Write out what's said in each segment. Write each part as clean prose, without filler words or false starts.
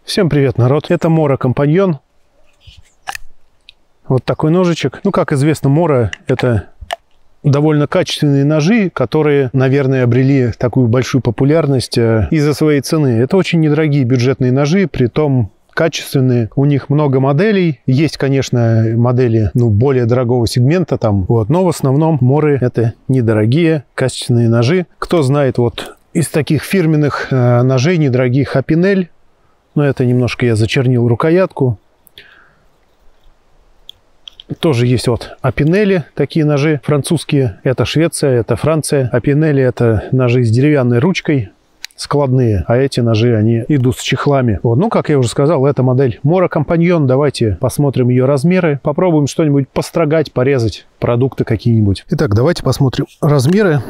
Всем привет, народ! Это Mora Companion. Вот такой ножичек. Ну, как известно, Mora — это довольно качественные ножи, которые, наверное, обрели такую большую популярность из-за своей цены. Это очень недорогие бюджетные ножи, притом качественные. У них много моделей. Есть, конечно, модели более дорогого сегмента там. Вот. Но в основном Mora — это недорогие, качественные ножи. Кто знает вот из таких фирменных ножей недорогих Opinel. Но это немножко я зачернил рукоятку. Тоже есть вот Opinel, такие ножи французские. Это Швеция, это Франция. Opinel — это ножи с деревянной ручкой, складные. А эти ножи, они идут с чехлами. Вот. Ну, как я уже сказал, это модель Mora Companion. Давайте посмотрим ее размеры. Попробуем что-нибудь построгать, порезать, продукты какие-нибудь. Итак, давайте посмотрим размеры.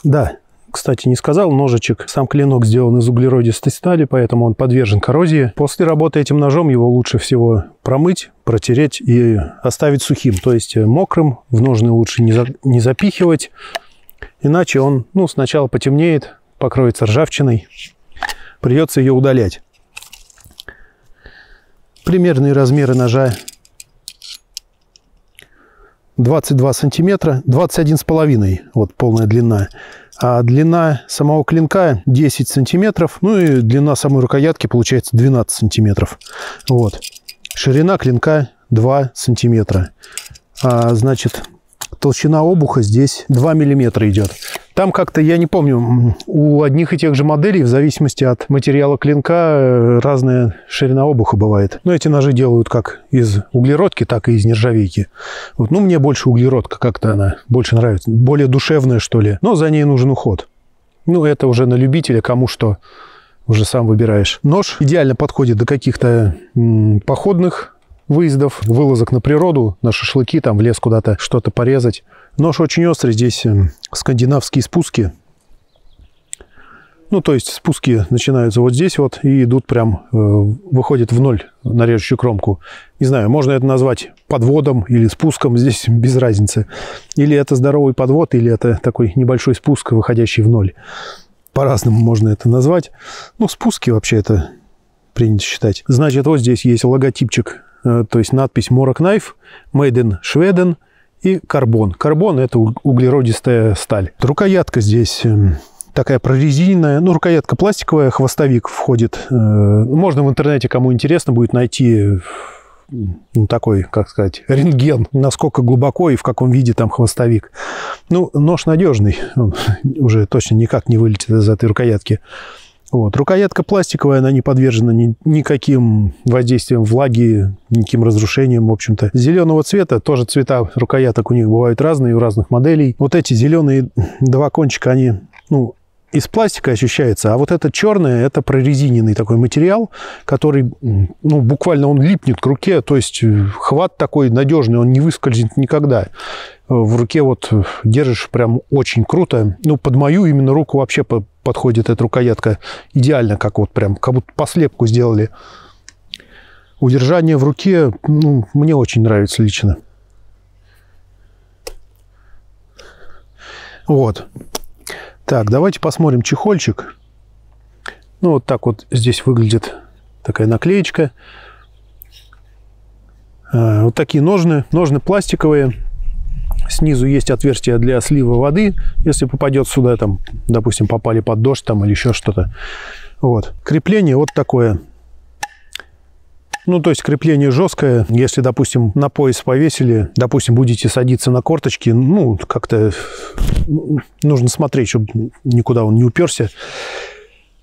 Да. Кстати, не сказал, ножичек, сам клинок сделан из углеродистой стали, поэтому он подвержен коррозии. После работы этим ножом его лучше всего промыть, протереть и оставить сухим. То есть мокрым, в ножны лучше не запихивать, иначе он сначала потемнеет, покроется ржавчиной, придется ее удалять. Примерные размеры ножа 22 сантиметра, 21,5, вот полная длина. А длина самого клинка 10 сантиметров. Ну и длина самой рукоятки получается 12 сантиметров. Вот. Ширина клинка 2 сантиметра. Значит, толщина обуха здесь 2 миллиметра идет. Там как-то, я не помню, у одних и тех же моделей, в зависимости от материала клинка, разная ширина обуха бывает. Но эти ножи делают как из углеродки, так и из нержавейки. Вот. Ну, мне больше углеродка, как-то она больше нравится. Более душевная, что ли. Но за ней нужен уход. Ну, это уже на любителя, кому что, уже сам выбираешь. Нож идеально подходит до каких-то походных выездов, вылазок на природу, на шашлыки, там в лес куда-то что-то порезать. Нож очень острый, здесь скандинавские спуски. Ну, то есть спуски начинаются вот здесь вот и идут прям, выходят в ноль на режущую кромку. Не знаю, можно это назвать подводом или спуском, здесь без разницы. Или это здоровый подвод, или это такой небольшой спуск, выходящий в ноль. По-разному можно это назвать. Ну, спуски вообще это принято считать. Значит, вот здесь есть логотипчик, то есть надпись Mora Knife, Made in Sweden и карбон. Карбон — это углеродистая сталь. Рукоятка здесь такая прорезиненная, ну, рукоятка пластиковая, хвостовик входит. Можно в интернете, кому интересно, будет найти такой, как сказать, рентген, насколько глубоко и в каком виде там хвостовик. Ну, нож надежный, он уже точно никак не вылетит из этой рукоятки. Вот. Рукоятка пластиковая, она не подвержена никаким воздействием влаги, никаким разрушением, в общем-то. Зеленого цвета, тоже цвета рукояток у них бывают разные, у разных моделей. Вот эти зеленые два кончика, они, из пластика ощущаются, а вот это черное, это прорезиненный такой материал, который, буквально он липнет к руке, то есть хват такой надежный, он не выскользнет никогда. В руке вот держишь прям очень круто. Ну, под мою именно руку вообще подходит эта рукоятка идеально, как вот прям, как будто по слепку сделали. Удержание в руке, мне очень нравится лично. Вот. Так, давайте посмотрим чехольчик. Ну, вот так вот здесь выглядит такая наклеечка. Вот такие ножны. Ножны пластиковые. Снизу есть отверстие для слива воды, если попадет сюда, там, допустим, попали под дождь там, или еще что-то. Вот. Крепление вот такое. Ну, то есть крепление жесткое. Если, допустим, на пояс повесили, допустим, будете садиться на корточки, как-то нужно смотреть, чтобы никуда он не уперся,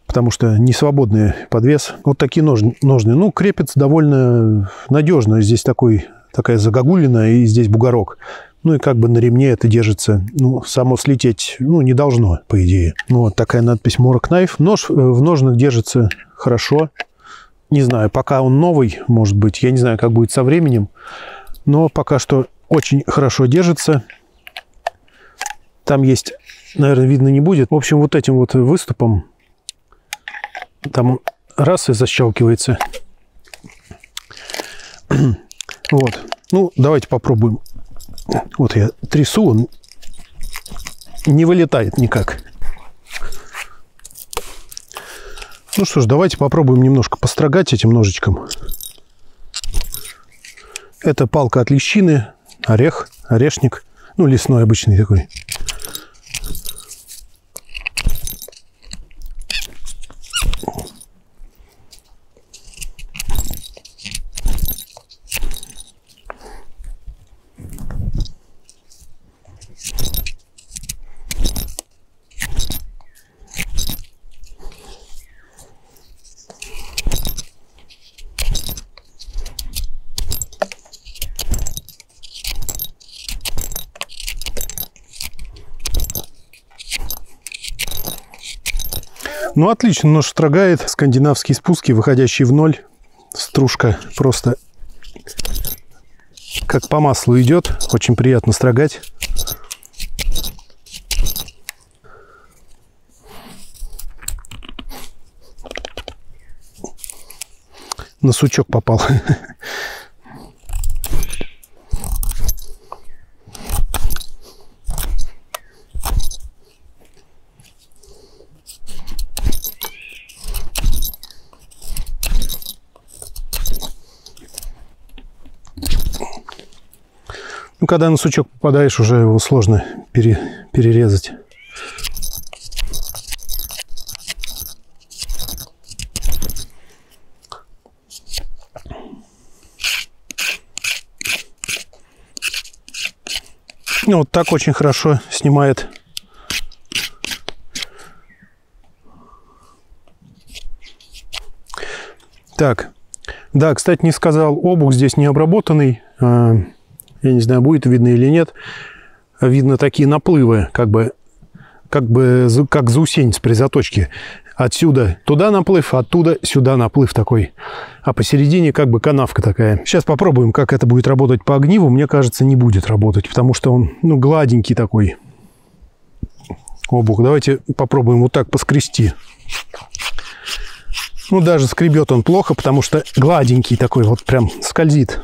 потому что не свободный подвес. Вот такие ножны. Ну, крепится довольно надежно. Здесь такая загогулина, и здесь бугорок. Ну, и как бы на ремне это держится. Само слететь, не должно, по идее. Вот такая надпись Mora Knife. Нож в ножнах держится хорошо. Не знаю, пока он новый, может быть. Я не знаю, как будет со временем. Но пока что очень хорошо держится. Там есть, наверное, видно не будет. В общем, вот этим вот выступом там раз и защелкивается. Вот. Ну, давайте попробуем. Вот я трясу, он не вылетает никак. Ну что ж, давайте попробуем немножко построгать этим ножичком. Это палка от лещины, орех, орешник. Ну, лесной обычный такой. Ну, отлично, нож строгает. Скандинавские спуски, выходящие в ноль. Стружка просто как по маслу идет. Очень приятно строгать. На сучок попал. Ну, когда на сучок попадаешь, уже его сложно перерезать. Ну, вот так очень хорошо снимает. Так. Да, кстати, не сказал, обух здесь не обработанный. Я не знаю, будет видно или нет. Видно такие наплывы, как заусенец при заточке. Отсюда туда наплыв, оттуда сюда наплыв такой. А посередине как бы канавка такая. Сейчас попробуем, как это будет работать по огниву. Мне кажется, не будет работать, потому что он, ну, гладенький такой обух. Давайте попробуем вот так поскрести. Ну, даже скребет он плохо, потому что гладенький такой, вот прям скользит.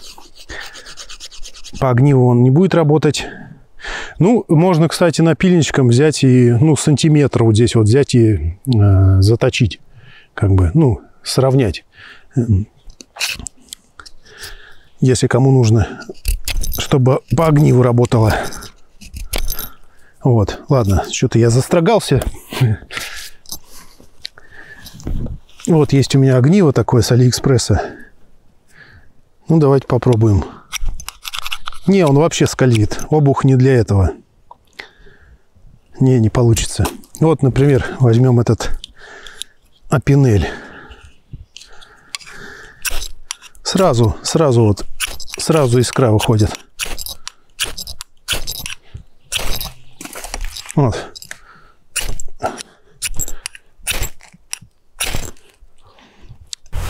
По огниву он не будет работать. Ну, можно, кстати, напильничком взять и, ну, сантиметр вот здесь вот взять и заточить. Как бы, ну, сравнять. Если кому нужно, чтобы по огниву работало. Вот, ладно, что-то я застрогался. Вот есть у меня огниво такое с Алиэкспресса. Ну, давайте попробуем. Не, он вообще скользит. Обух не для этого. Не получится. Вот, например, возьмем этот Опинель. Сразу искра выходит. Вот.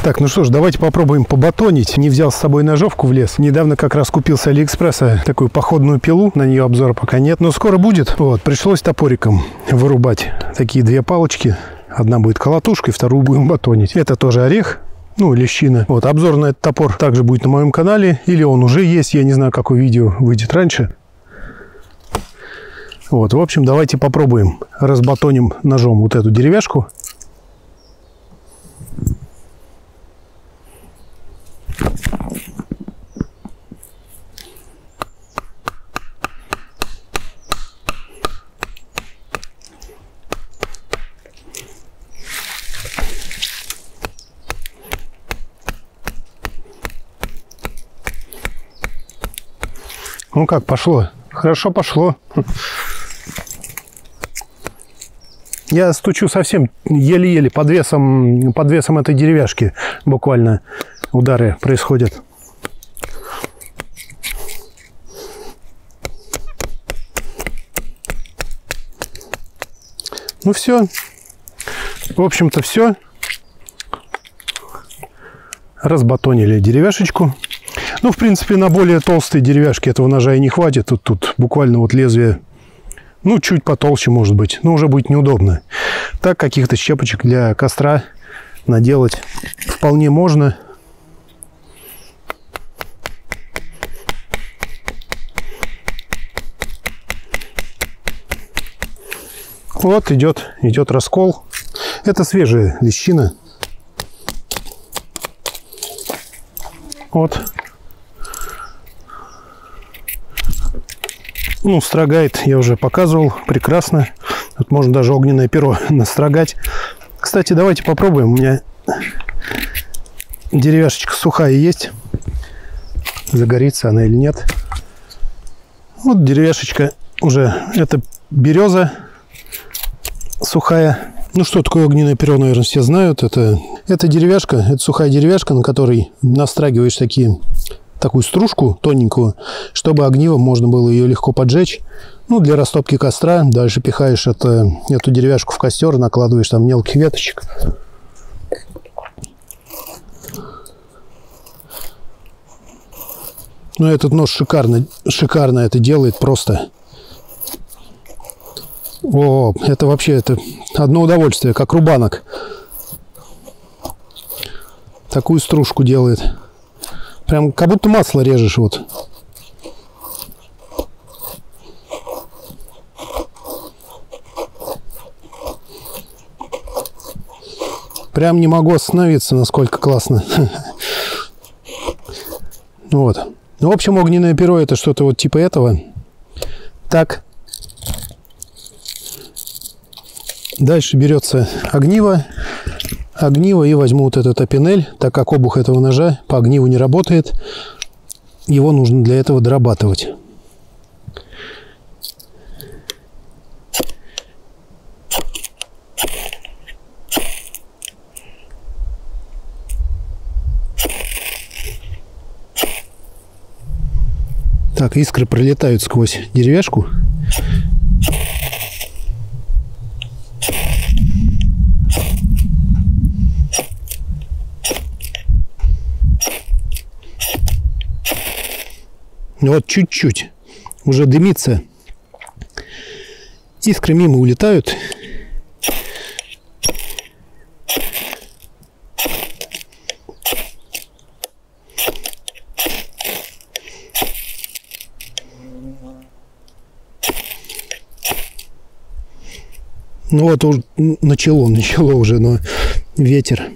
Так, ну что ж, давайте попробуем побатонить. Не взял с собой ножовку в лес. Недавно как раз купил с Алиэкспресса такую походную пилу. На нее обзора пока нет, но скоро будет. Вот, пришлось топориком вырубать такие две палочки. Одна будет колотушкой, вторую будем батонить. Это тоже орех, ну, лещина. Вот, обзор на этот топор также будет на моем канале. Или он уже есть, я не знаю, какое видео выйдет раньше. Вот, в общем, давайте попробуем. Разбатоним ножом вот эту деревяшку. Ну как, пошло? Хорошо пошло. Я стучу совсем еле-еле под весом этой деревяшки. Буквально удары происходят. Ну все. В общем-то все. Разбатонили деревяшечку. Ну, в принципе, на более толстой деревяшке этого ножа и не хватит. Тут буквально вот лезвие, ну, чуть потолще, может быть. Но уже будет неудобно. Так, каких-то щепочек для костра наделать вполне можно. Вот идет раскол. Это свежая лещина. Вот. Ну, строгает, я уже показывал, прекрасно. Тут можно даже огненное перо настрогать. Кстати, давайте попробуем. У меня деревяшечка сухая есть. Загорится она или нет. Вот деревяшечка уже. Это береза сухая. Ну, что такое огненное перо, наверное, все знают. Это деревяшка, это сухая деревяшка, на которой настрагиваешь такую стружку тоненькую, чтобы огнивом можно было ее легко поджечь. Ну, для растопки костра. Дальше пихаешь эту деревяшку в костер, накладываешь там мелких веточек. Ну, этот нож шикарно это делает просто. О, это вообще одно удовольствие, как рубанок. Такую стружку делает. Прям как будто масло режешь вот. Прям не могу остановиться, насколько классно. Вот. Ну, в общем, огненное перо это что-то вот типа этого. Так. Дальше берется огниво. И возьму вот этот опинель, так как обух этого ножа по огниву не работает. Его нужно для этого дорабатывать. Так, искры пролетают сквозь деревяшку. Вот чуть-чуть уже дымится. Искры мимо улетают. Ну вот уже начало уже, но ветер.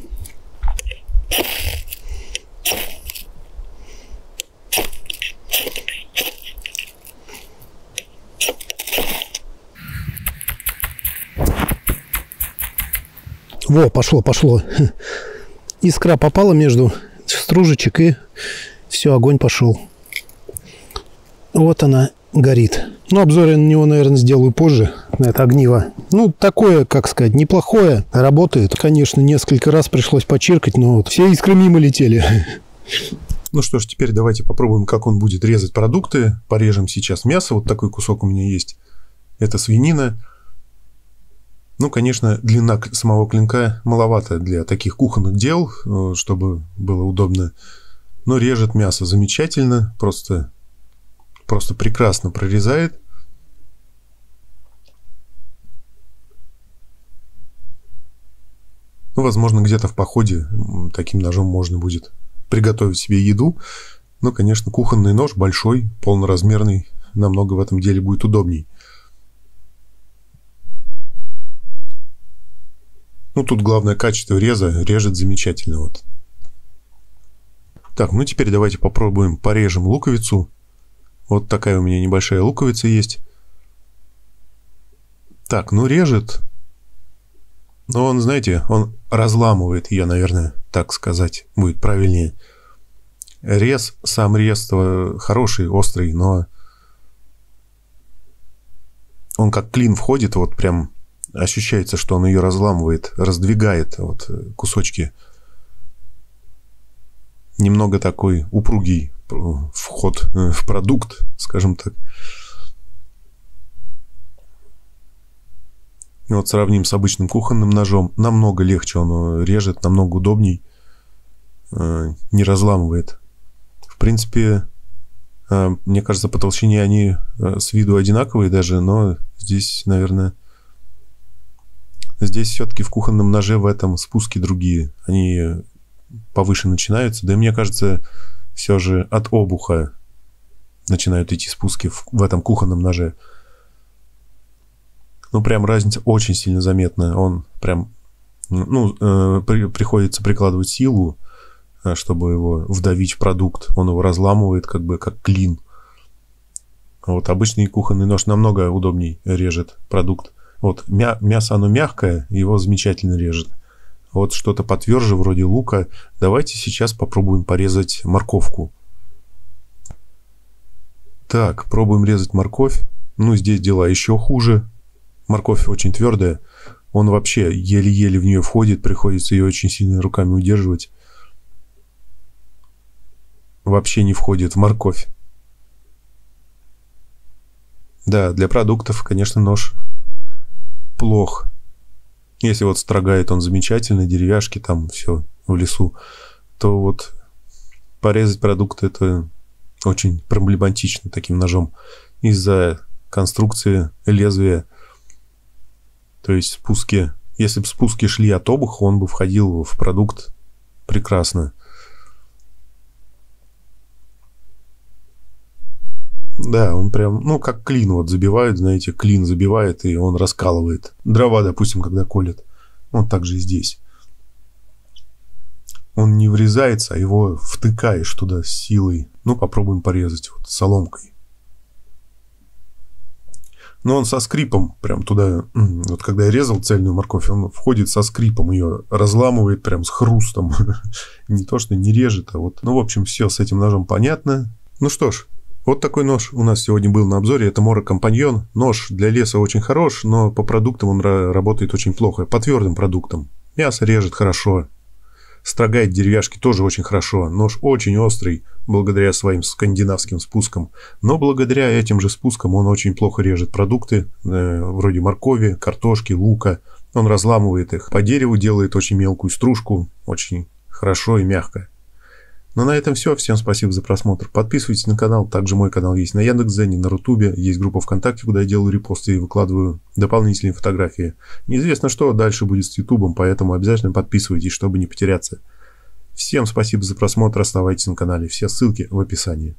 Во, пошло. Искра попала между стружечек, и все, огонь пошел. Вот она горит. Ну, обзор я на него, наверное, сделаю позже, на это огниво. Ну, такое, как сказать, неплохое, работает. Конечно, несколько раз пришлось почиркать, но вот все искры мимо летели. Ну что ж, теперь давайте попробуем, как он будет резать продукты. Порежем сейчас мясо. Вот такой кусок у меня есть. Это свинина. Ну, конечно, длина самого клинка маловато для таких кухонных дел, чтобы было удобно. Но режет мясо замечательно, просто прекрасно прорезает. Ну, возможно, где-то в походе таким ножом можно будет приготовить себе еду. Но, конечно, кухонный нож большой, полноразмерный, намного в этом деле будет удобней. Ну, тут главное качество реза. Режет замечательно. Вот. Так, ну теперь давайте попробуем порежем луковицу. Вот такая у меня небольшая луковица есть. Так, ну режет. Но он, знаете, он разламывает ее, наверное, так сказать, будет правильнее. Сам рез хороший, острый, но он как клин входит, вот прям ощущается, что он ее разламывает, раздвигает вот кусочки. Немного такой упругий вход в продукт, скажем так. Вот сравним с обычным кухонным ножом. Намного легче он режет, намного удобней. Не разламывает. В принципе, мне кажется, по толщине они с виду одинаковые даже, но здесь, наверное... Здесь все-таки в кухонном ноже в этом спуски другие. Они повыше начинаются. Да и мне кажется, все же от обуха начинают идти спуски в этом кухонном ноже. Ну, прям разница очень сильно заметна. Он прям... Ну, приходится прикладывать силу. чтобы его вдавить в продукт. Он его разламывает как бы как клин. Вот обычный кухонный нож намного удобней режет продукт. Вот мясо, оно мягкое, его замечательно режет. Вот что-то потверже, вроде лука. Давайте сейчас попробуем порезать морковку. Так, пробуем резать морковь. Ну, здесь дела еще хуже. Морковь очень твердая. Он вообще еле-еле в нее входит. Приходится ее очень сильно руками удерживать. Вообще не входит в морковь. Да, для продуктов, конечно, нож плох. Если вот строгает он замечательно, деревяшки там все в лесу, то вот порезать продукты это очень проблематично таким ножом из-за конструкции лезвия. То есть спуски, если бы спуски шли от обуха, он бы входил в продукт прекрасно. Да, он прям, ну, как клин вот забивают, знаете, клин забивает, и он раскалывает. Дрова, допустим, когда колят. Вот так же и здесь. Он не врезается, а его втыкаешь туда с силой. Ну, попробуем порезать вот соломкой. Но он со скрипом прям туда, вот когда я резал цельную морковь, он входит со скрипом, ее разламывает прям с хрустом. Не то, что не режет, а вот. Ну, в общем, все с этим ножом понятно. Ну что ж. Вот такой нож у нас сегодня был на обзоре. Это Mora Companion. Нож для леса очень хорош, но по продуктам он работает очень плохо. По твердым продуктам. Мясо режет хорошо. Строгает деревяшки тоже очень хорошо. Нож очень острый, благодаря своим скандинавским спускам. Но благодаря этим же спускам он очень плохо режет продукты, вроде моркови, картошки, лука. Он разламывает их. По дереву делает очень мелкую стружку. Очень хорошо и мягко. Ну, на этом все. Всем спасибо за просмотр. Подписывайтесь на канал. Также мой канал есть на Яндекс.Дзене, на Рутубе. Есть группа ВКонтакте, куда я делаю репосты и выкладываю дополнительные фотографии. Неизвестно, что дальше будет с Ютубом, поэтому обязательно подписывайтесь, чтобы не потеряться. Всем спасибо за просмотр. Оставайтесь на канале. Все ссылки в описании.